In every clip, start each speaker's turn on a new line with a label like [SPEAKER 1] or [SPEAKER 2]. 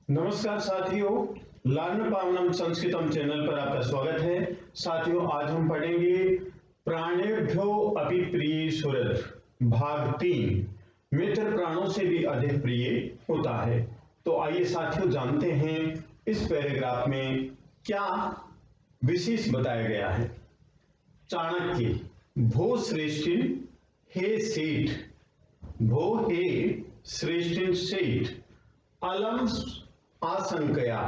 [SPEAKER 1] नमस्कार साथियों, learn पावनम संस्कृतम channel पर आपका स्वागत है। साथियों, आज हम पढ़ेंगे प्राणेभ्यो अपि प्रिय सुहृद भाग 3। मित्र प्राणों से भी अधिक प्रिय होता है। तो आइए साथियों जानते हैं इस पैराग्राफ में क्या विशेष बताया गया है। चाणक्य भो श्रेष्ठिन हे सेठ, भो हे श्रेष्ठिन सेठ, अलम आशंकया।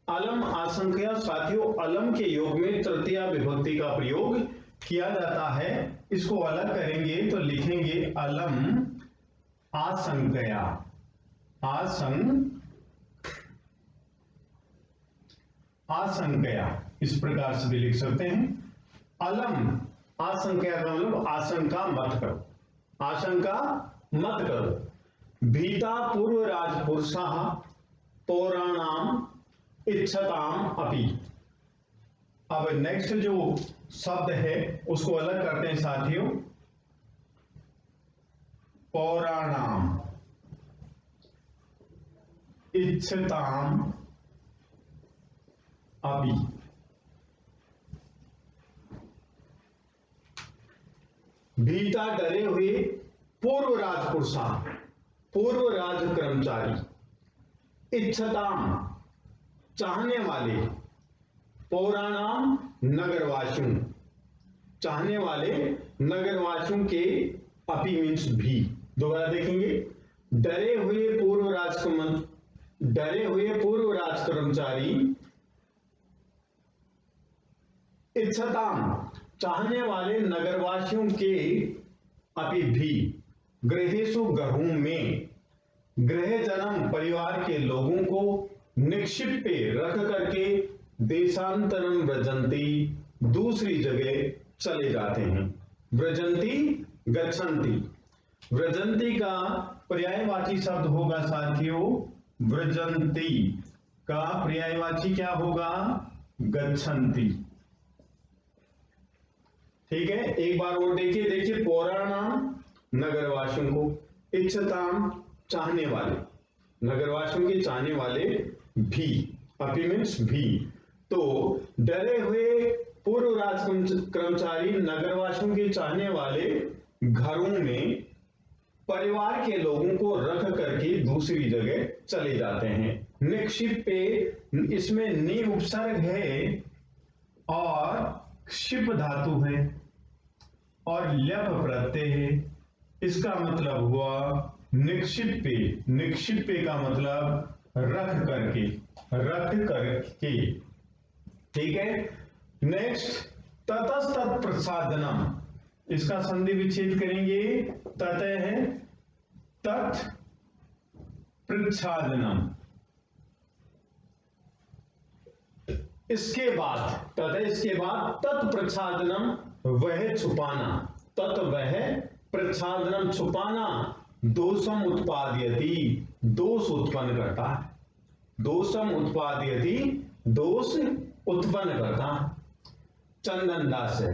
[SPEAKER 1] अलम आशंकया साथियों, अलम के योग में तृतीया विभक्ति का प्रयोग किया जाता है। इसको अलग करेंगे तो लिखेंगे अलम आशंकया। आशंकया इस प्रकार से भी लिख सकते हैं। अलम आशंकया का मतलब आशंका मत करो, आशंका मत करो। भीता पूर्व राजपुरुषा पौराणाम इच्छताम अपि। अब नेक्स्ट जो शब्द है उसको अलग करते हैं साथियों। पौराणाम इच्छताम अपि। भीता डरे हुए, पूर्व राजपुरुषा पूर्व राज कर्मचारी, इच्छताम चाहने वाले, पौराणाम नगरवासियों चाहने वाले नगरवासियों के, अपि मीन्स भी। दोबारा देखेंगे, डरे हुए पूर्व राज कर्मचारी, इच्छताम चाहने वाले नगरवासियों के, अपि भी, गृहेषु घरों में, गृह जन्म परिवार के लोगों को, निक्षिप्य रख करके, देशांतरम व्रजंती दूसरी जगह चले जाते हैं। व्रजंती गच्छन्ति, व्रजंती का पर्यायवाची शब्द होगा साथियों व्रजंती का पर्यायवाची क्या होगा? गच्छन्ति। ठीक है, एक बार और देखिए पौराणाम नगरवासियों को, इच्छताम चाहने वाले, नगरवासियों के चाहने वाले भी, अपि मीन्स भी। तो डरे हुए पूर्व राज कर्मचारी नगरवासियों के चाहने वाले घरों में परिवार के लोगों को रख करके दूसरी जगह चले जाते हैं। निक्षिप्य इसमें नि उपसर्ग है और क्षिप धातु है और ल्यप प्रत्यय है। इसका मतलब हुआ निक्षिप्य। निक्षिप्य का मतलब रख करके, रख करके। ठीक है, नेक्स्ट ततस्तत् प्रसादनम, इसका संधि विच्छेद करेंगे। तत है तत् प्रच्छादनम, इसके बाद तथा इसके बाद तत्प्रच्छादनम वह छुपाना, तत् वह प्रच्छादनम छुपाना, दोषम उत्पादयति दोष उत्पन्न करता है, दोषम उत्पादयति दोष उत्पन्न करता। चंदन दास है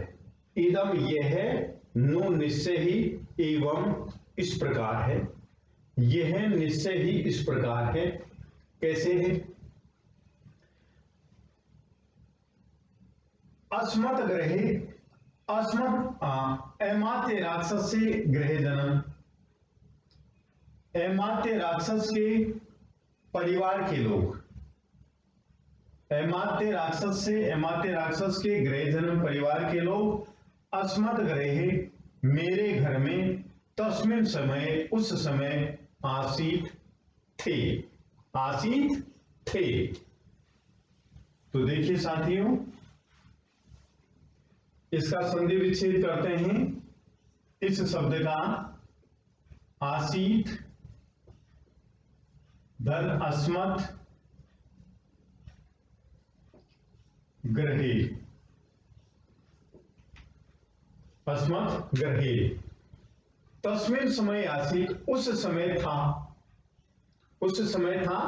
[SPEAKER 1] इदम यह है, नो निश्चय ही, एवं इस प्रकार है, यह निश्चय ही इस प्रकार है। कैसे है? अस्मत् ग्रहे, अस्मत् एमात्य राक्षस से ग्रह जन्म, एमात्य राक्षस के परिवार के लोग, एमात्य राक्षस के गृह जन्म परिवार के लोग, अस्मत् गृहे मेरे घर में, तस्मिन समय उस समय, आसीत थे, आसीत थे। तो देखिए साथियों, इसका संधि विच्छेद करते हैं। इस शब्द का आसीत धन अस्मत् ग्रहे, अस्मत् ग्रहे, तस्मिन समय आसीत उस समय था, उस समय था,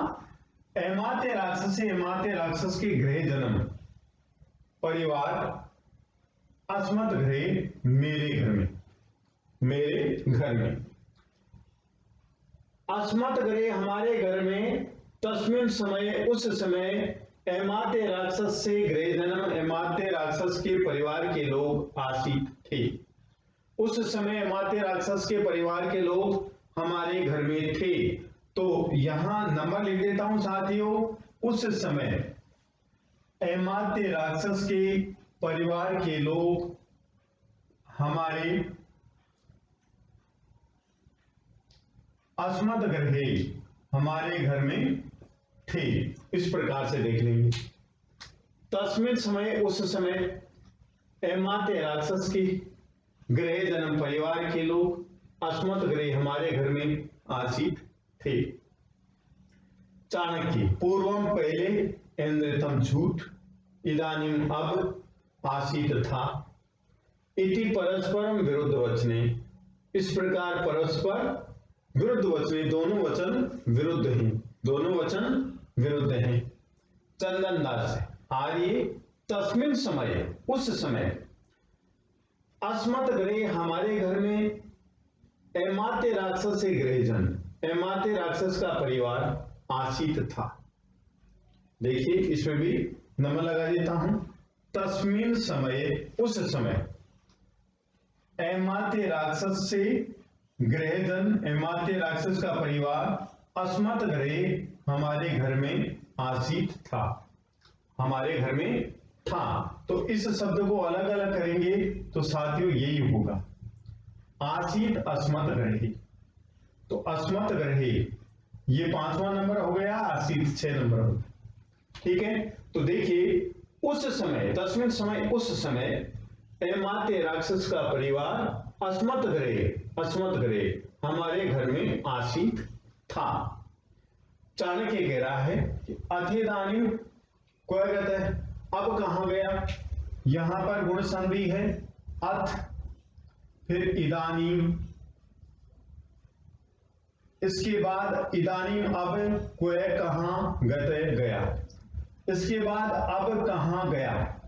[SPEAKER 1] एमात्य राक्षस के गृह जन्म परिवार, अस्मत् गृहे मेरे घर में, मेरे घर में, अस्मत् गृहे हमारे घर में, तस्मिन समय उस समय एमाते राक्षस से गृह जन्म एमाते राक्षस के परिवार के लोग आसित थे। उस समय एमाते राक्षस के परिवार के लोग हमारे घर में थे। तो यहां नंबर लिख देता हूं साथियों। उस समय एमाते राक्षस के परिवार के लोग हमारे अस्मत् गृहे हमारे घर में थे। इस प्रकार से देख लेंगे। तस्मिन समय उस समय एमाते राक्षस के गृह जन्म परिवार के लोग अस्मत् गृह हमारे घर में आसित थे। चाणक्य पूर्वम पहले इंद्रितम झूठ इदानीम अब आसित था इति परस्परम विरुद्ध वचने। इस प्रकार परस्पर विरुद्ध वचने दोनों वचन विरुद्ध हैं। दोनों वचन विरुद्ध हैं। चंदन दास आर्य तस्मिन समय उस समय अस्मत् गृह हमारे घर में एमाते राक्षस से गृहजन एमाते राक्षस का परिवार आसित था। देखिए इसमें भी नंबर लगा देता हूं। तस्मिन समय उस समय एमाते राक्षस से गृहजन एमाते राक्षस का परिवार अस्मत् गृह हमारे घर में आसित था। हमारे घर में था। तो इस शब्द को अलग अलग करेंगे तो साथियों यही होगा आसित अस्मत् गृह। तो अस्मत् गृह ये 5वां नंबर हो गया, आसित 6 नंबर हो गया। ठीक है। तो देखिए उस समय तस्मिन समय उस समय एमाते राक्षस का परिवार अस्मत् गृह हमारे घर में आसित था। चाणक्य कह रहा है कि अथेदानी को कहता है अब कहां गया। यहां पर गुण संधि है अथ फिर इदानीम इसके बाद इदानीम अब क्व कहां गते गया इसके बाद अब कहां गया।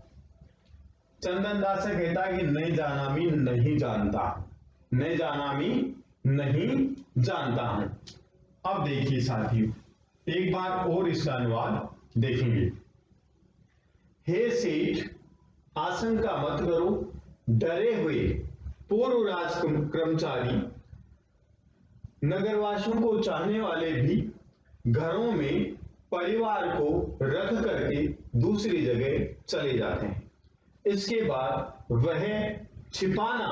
[SPEAKER 1] चंदन दास कहता है कि नहीं जाना मी नहीं जानता नहीं जाना मी नहीं जानता हूं। अब देखिए साथियों एक बार और इसका अनुवाद देखेंगे। हे सेठ आशंका मत करो डरे हुए पूर्व राज कर्मचारी नगरवासियों को चाहने वाले भी घरों में परिवार को रख करके दूसरी जगह चले जाते हैं। इसके बाद वह छिपाना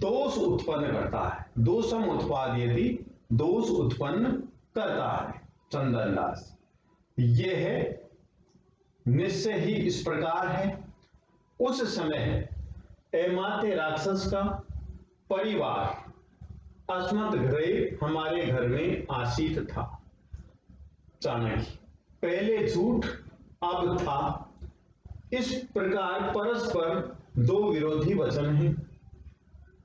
[SPEAKER 1] दोष उत्पन्न करता है। दोषम उत्पाद यदि दोष उत्पन्न करता है। चंदन दास यह निश्चय ही इस प्रकार है। उस समय एमाते राक्षस का परिवार अस्मत् गृह हमारे घर में आसित था। चाणक्य पहले झूठ अब था। इस प्रकार परस्पर दो विरोधी वचन हैं।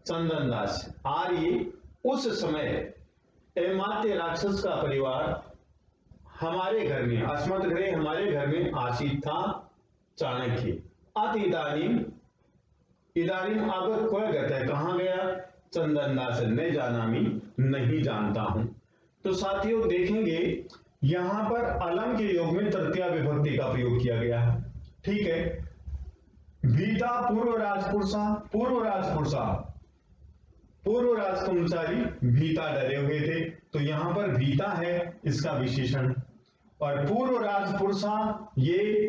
[SPEAKER 1] चंदन दास आर्य उस समय एमाते राक्षस का परिवार हमारे घर में अस्मत् गृह हमारे घर में आसित था। चाणक्य अत इदानीम इदानीम अब क्व गते कहां गया। चंदन दास ने जाना मी नहीं जानता हूं। तो साथियों देखेंगे यहां पर अलम के योग में तृतीया विभक्ति का प्रयोग किया गया है। ठीक है। भीता पूर्व राजकुमारी भीता डरे हुए थे। तो यहां पर भीता है इसका विशेषण और पूर्व राजपुरुषा ये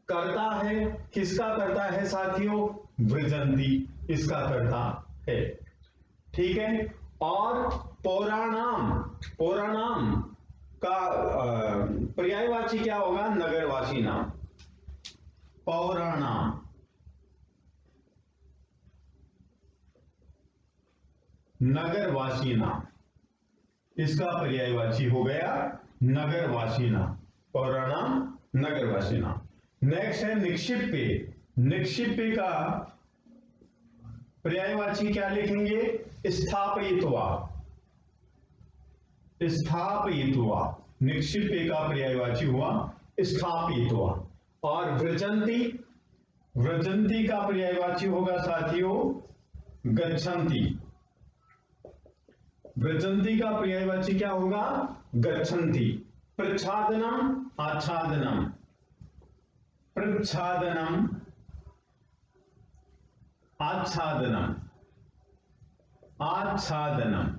[SPEAKER 1] करता है। किसका करता है साथियों। वृजंती इसका करता है। ठीक है। और पौराणाम का पर्यायवाची क्या होगा। नगरवासी नाम। पौराणाम नगरवासी नाम इसका पर्यायवाची हो गया नगरवासी नाम। पौराणाम नगरवासी नाम। नेक्स्ट है निक्षिप्य। निक्षिप्य का पर्यायवाची क्या लिखेंगे। स्थापयित्वा। निक्षिप्य का पर्यायवाची हुआ स्थापयित्वा। और व्रजंती का पर्यायवाची होगा साथियों गच्छन्ति। व्रजंती का पर्यायवाची क्या होगा गच्छन्ति। प्रच्छादनम आच्छादनम, प्रच्छादनम आच्छादनम, आच्छादनम।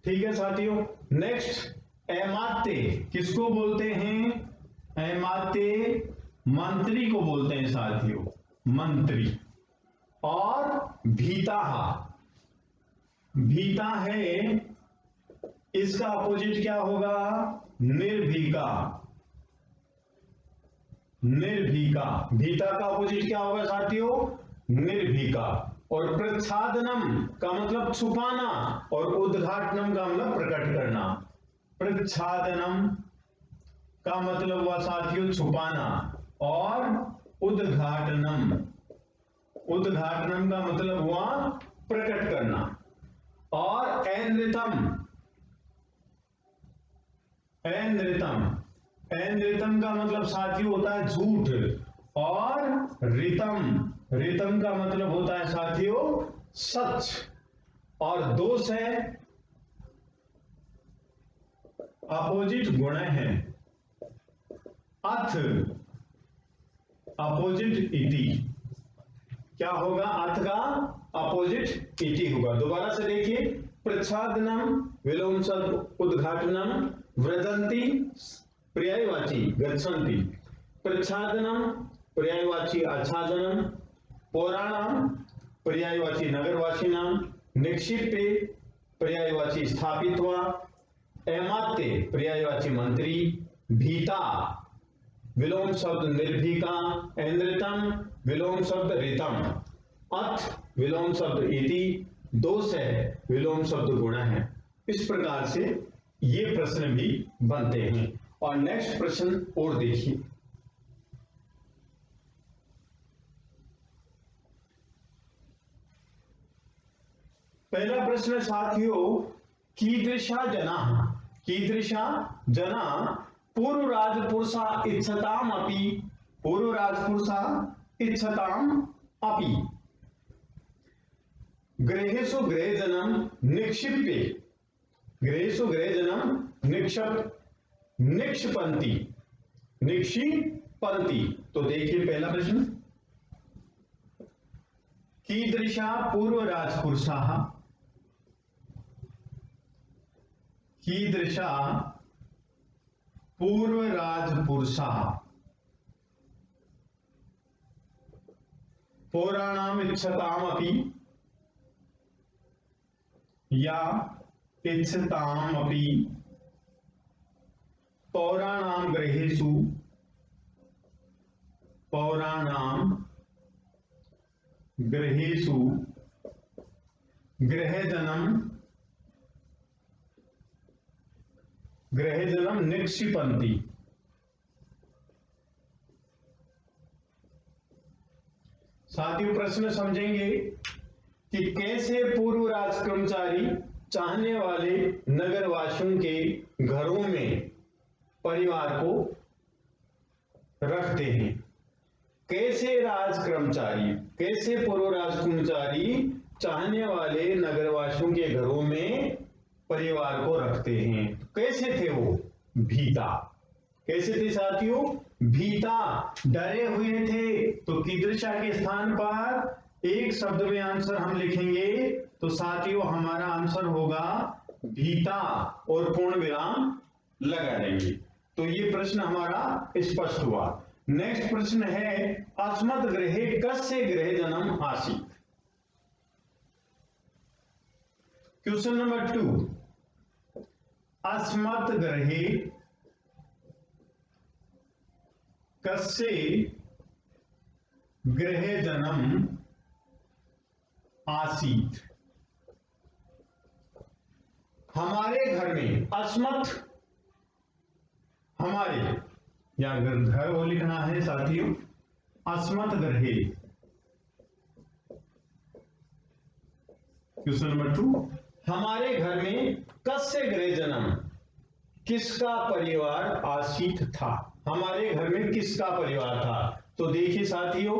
[SPEAKER 1] ठीक है साथियों। नेक्स्ट ऐमात्य किसको बोलते हैं? ऐमात्य मंत्री को बोलते हैं साथियों, मंत्री। और भीताहा, भीता है, इसका अपोजिट क्या होगा? निर्भीका, निर्भीका। भीता का अपोजिट क्या होगा साथियों? निर्भीका। और प्रच्छादनम का मतलब छुपाना और उद्घाटनम का मतलब प्रकट करना। प्रच्छादनम का मतलब हुआ साथियों छुपाना, और उद्घाटनम, उद्घाटनम का मतलब हुआ प्रकट करना। और ऐनृतम, ऐनृतम, ऐनृतम का मतलब साथियों होता है झूठ। और रितम, रितम का मतलब होता है साथियों सच। और दोष है, अपोजिट गुण है। अथ, अपोजिट इति। क्या होगा? अथ का अपोजिट इति होगा। दोबारा से देखिए, प्रच्छादनम विलोम शब्द उद्घाटनम, व्रजंती पर्यायवाची गच्छन्ति, प्रच्छादनम पर्यायवाची आच्छादनम, पौराणम पर्यायवाची नगरवासिनाम, निक्षिप्ते पर्यायवाची स्थापित्वा, ऐमात्य पर्यायवाची मंत्री, भीता विलोम शब्द निर्भीका, ऐनृतम विलोम शब्द ऋतम, अथ विलोम शब्द इति, दोष है विलोम शब्द गुण है। इस प्रकार से ये प्रश्न भी बनते हैं। और नेक्स्ट प्रश्न और देखिए, पहला प्रश्न साथियों, कीदृशा जना, कीदृशा जना पूर्व राजपुरुषा इच्छताम अपि, पूर्व राजपुरुषा इच्छताम अपि गृहेषु गृहजनम निक्षिप्य, गृहेषु गृहजनम निक्षप निक्षपंती, निक्षिपंती। तो देखिए पहला प्रश्न, कीदृशा पूर्व राजपुरुषा, कीदृशा पूर्व राजपुरुषा पौराणाम इच्छताम अपि या इच्छताम अपि पौराणाम गृहेषु, पौराणाम गृहेषु गृहजनम, गृहजनम निक्षिपंती। साथियों प्रश्न समझेंगे कि कैसे पूर्व राज कर्मचारी चाहने वाले नगरवासियों के घरों में परिवार को रखते हैं। कैसे राज कर्मचारी, कैसे पूर्व राज कर्मचारी चाहने वाले नगरवासियों के घरों में परिवार को रखते हैं। कैसे थे वो? भीता। कैसे थे साथियों? भीता, डरे हुए थे। तो कीदृशा के स्थान पर एक शब्द में आंसर हम लिखेंगे, तो साथियों हमारा आंसर होगा भीता, और पूर्ण विराम लगा देंगे। तो ये प्रश्न हमारा स्पष्ट हुआ। नेक्स्ट प्रश्न है, अस्मत् गृहे कस्य गृहजनम आसीत्। क्वेश्चन नंबर 2, अस्मत् गृहे कस्य गृहजनम आसीत्। हमारे घर में, अस्मत् हमारे, या घर वो लिखना है साथियों, अस्मत् गृहे। क्वेश्चन नंबर 2, हमारे घर में कस्य गृहजनम, किसका परिवार आसीत था। हमारे घर में किसका परिवार था? तो देखिए साथियों,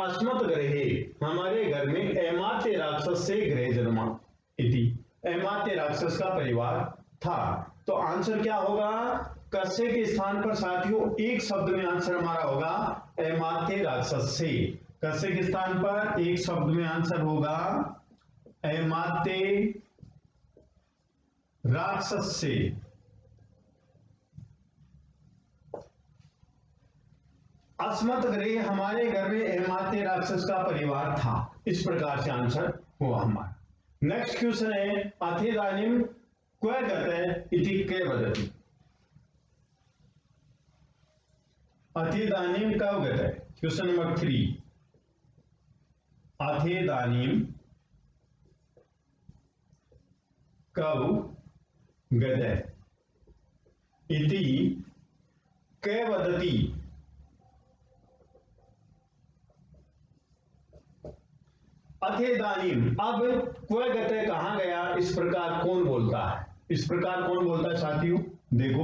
[SPEAKER 1] अस्मत् गृहे, हमारे घर में ऐमात्य राक्षस से गृहजन्मा इति, ऐमात्य राक्षस का परिवार था। तो आंसर क्या होगा? कस्य के स्थान पर साथियों एक शब्द में आंसर हमारा होगा अमात्य राक्षस से। कस्य के स्थान पर एक शब्द में आंसर होगा अमात्य राक्षस से। अस्मत् गृहे, हमारे घर में अमात्य राक्षस का परिवार था। इस प्रकार से आंसर हुआ हमारा। नेक्स्ट क्वेश्चन है अथेदानीम क्व गतः इति के वदति। अथेदानीम कब गतः? क्वेश्चन नंबर 3, अथेदानीम कब गतः इति के वदति। अथेदानीम, अब क्व गतः कहां गया, इस प्रकार कौन बोलता है? इस प्रकार कौन बोलता है साथियों? देखो,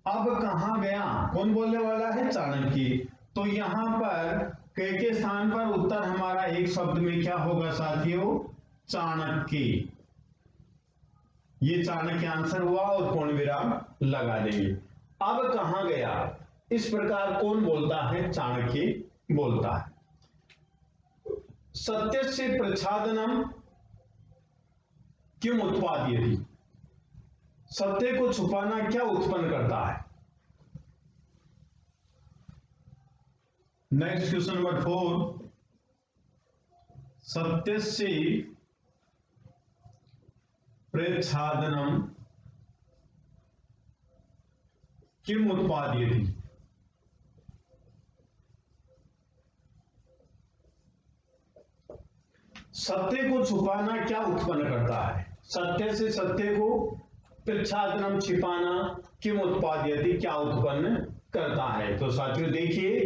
[SPEAKER 1] अब कहां गया, कौन बोलने वाला है? चाणक्य। तो यहां पर क के स्थान पर उत्तर हमारा एक शब्द में क्या होगा साथियों? चाणक्य। ये चाणक्य आंसर हुआ और पूर्ण विराम लगा देंगे। अब कहां गया, इस प्रकार कौन बोलता है? चाणक्य बोलता है। सत्य से प्रच्छादनम क्यों उत्पादयति। सत्य को छुपाना क्या उत्पन्न करता है? नेक्स्ट क्वेश्चन नंबर 4, सत्य से प्रच्छादनम किम उत्पादयति। सत्य को छुपाना क्या उत्पन्न करता है? सत्य से सत्य को प्रच्छादनम छिपाना किम उत्पादयति क्या उत्पन्न करता है? तो साथियों देखिए,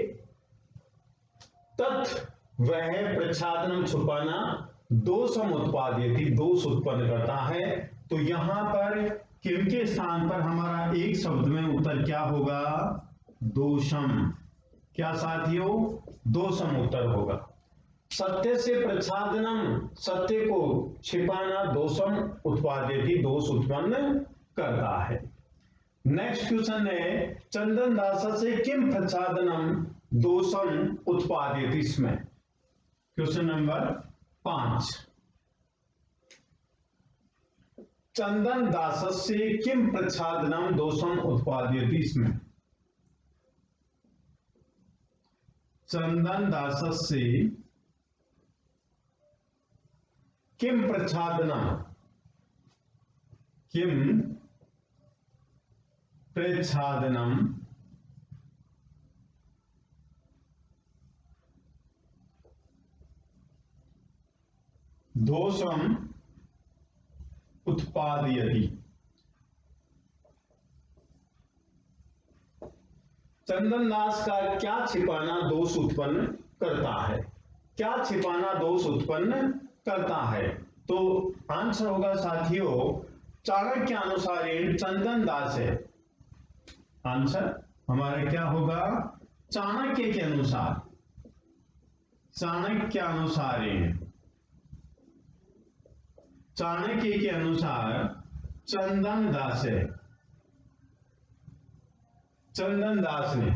[SPEAKER 1] तत् वह प्रच्छादनम छुपाना दोषम उत्पादयति दोष उत्पन्न करता है। तो यहां पर किम के स्थान पर हमारा एक शब्द में उत्तर क्या होगा? दोषम। क्या साथियों? दोषम उत्तर होगा। सत्य से प्रच्छादनम, सत्य को छिपाना, दोषम उत्पादयति दोष उत्पन्न करता है। नेक्स्ट क्वेश्चन है चंदन दास से किम प्रच्छादनम दोषम उत्पादयति इसमें। क्वेश्चन नंबर 5, चंदन दास से किम प्रच्छादनम दोषम उत्पादयति इसमें। चंदन दास से किम प्रच्छादनम, किम प्रच्छादनम दोषम उत्पादयति। चंदन दास का क्या छिपाना दोष उत्पन्न करता है? क्या छिपाना दोष उत्पन्न करता है? तो आंसर होगा साथियों चाणक्य अनुसारेण चंदन दास है। आंसर हमारा क्या होगा? चाणक्य के अनुसार, चाणक्य अनुसारेण, चाणक्य के अनुसार चंदन दास है। चंदन दास ने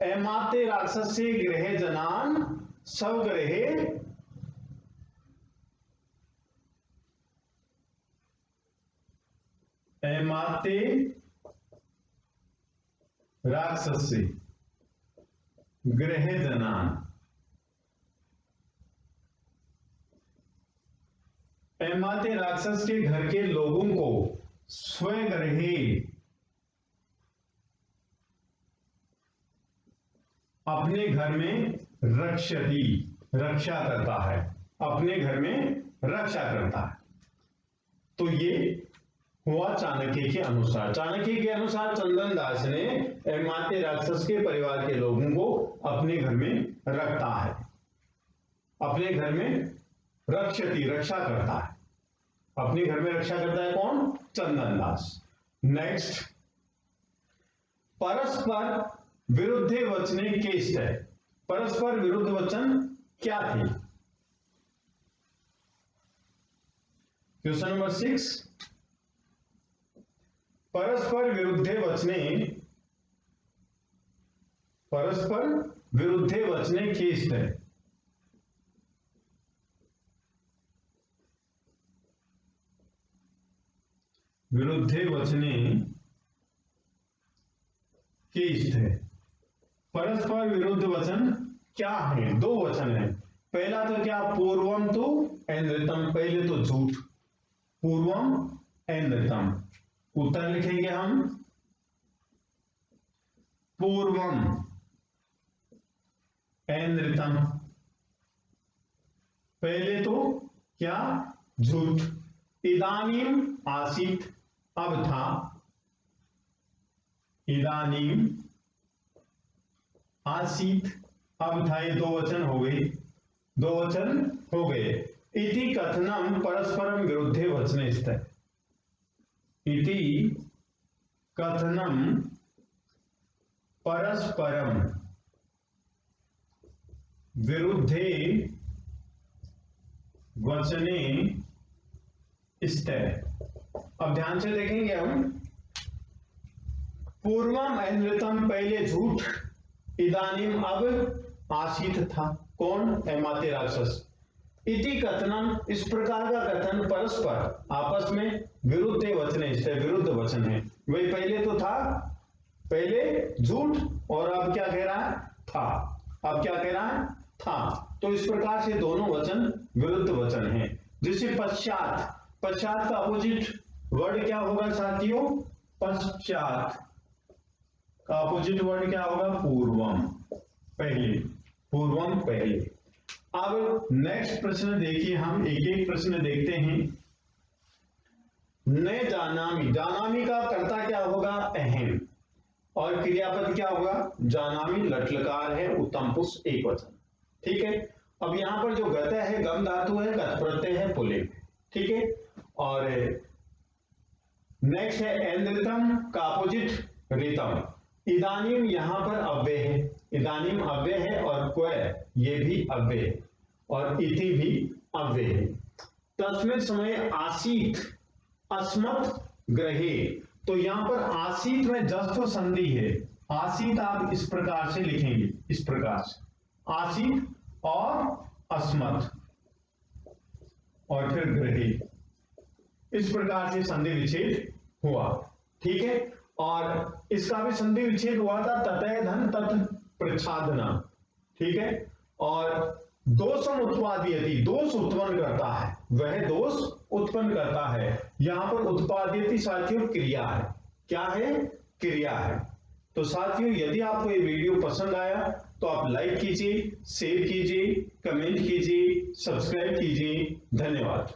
[SPEAKER 1] अमात्य राक्षस से गृह जनान सब गृहे अमात्य राक्षस से गृह जनान, अमात्य राक्षस के घर के लोगों को स्वगृहे अपने घर में रक्षति, रक्षा करता है, अपने घर में रक्षा करता है। तो ये हुआ चाणक्य के अनुसार। चाणक्य के अनुसार चंदन दास ने अमात्य राक्षस के परिवार के लोगों को अपने घर में रखता है, अपने घर में रक्षति, रक्षा करता है, अपने घर में रक्षा करता है। कौन? चंदन दास। नेक्स्ट, परस्पर विरुद्ध वचने केस्ट है। परस्पर विरुद्ध वचन क्या थे? क्वेश्चन नंबर 6, परस्पर विरुद्धे वचने के स्तर, विरुद्धे वचने के स्तर। परस्पर विरुद्ध वचन क्या है? दो वचन है। पहला तो क्या? पूर्वम तो एनृतम, पहले तो झूठ, पूर्वम एनृतम। उत्तर लिखेंगे हम पूर्वम एनृतम, पहले तो क्या? झूठ। इदानीम आसीत, अब था, इदानीम आसीत अब था, ये दो वचन हो गए, दो वचन हो गए। इति कथनम परस्परम विरुद्धे वचने स्थित, इति कथनम परस्परम विरुद्धे वचने स्थित। अब ध्यान से देखेंगे हम, पूर्वम एनृतम पहले झूठ, इदानीम अब आसीत था, कौन? ऐमाते राक्षस। इति कथनम इस प्रकार का कथन परस्पर आपस में विरुद्ध वचन स्थित, विरुद्ध वचन है। वही पहले तो था, पहले झूठ और अब क्या कह रहा है? था। अब क्या कह रहा है? था। तो इस प्रकार से दोनों वचन विरुद्ध वचन है। जिससे पश्चात, पश्चात का अपोजिट वर्ड क्या होगा साथियों? पश्चात का अपोजिट वर्ड क्या होगा? पूर्वम, पहले, पूर्वम पहले। अब नेक्स्ट प्रश्न देखिए, हम एक एक प्रश्न देखते हैं। न जानामि, जानामि का कर्ता क्या होगा? अहम, और क्रियापद क्या होगा? जानामि लट्लकार है, उत्तम पुरुष एक वचन। ठीक है। अब यहां पर जो गत है गम धातु है, गत प्रत्यय है पुल्लिंग। ठीक है। और नेक्स्ट है एनृतम का अपोजिट रितम। इदानीम यहां पर अव्यय है, इदानीम अव्यय है, और क्वय ये भी अव्यय है, और इति भी अव्यय है। तस्मिन् समय आसीत अस्मत् ग्रहे, तो यहां पर आसीत में जस्व संधि है। आसीत आप इस प्रकार से लिखेंगे, इस प्रकार से आसीत और अस्मत् और फिर ग्रहे, इस प्रकार से संधि विच्छेद हुआ। ठीक है। और इसका भी संधि विच्छेद हुआ था ततः धन तत् प्रच्छादना। ठीक है। और दोषम उत्पादयति, दोष उत्पन्न करता है, वह दोष उत्पन्न करता है। यहां पर उत्पादयति साथियों क्रिया है। क्या है? क्रिया है। तो साथियों यदि आपको ये वीडियो पसंद आया तो आप लाइक कीजिए, शेयर कीजिए, कमेंट कीजिए, सब्सक्राइब कीजिए। धन्यवाद।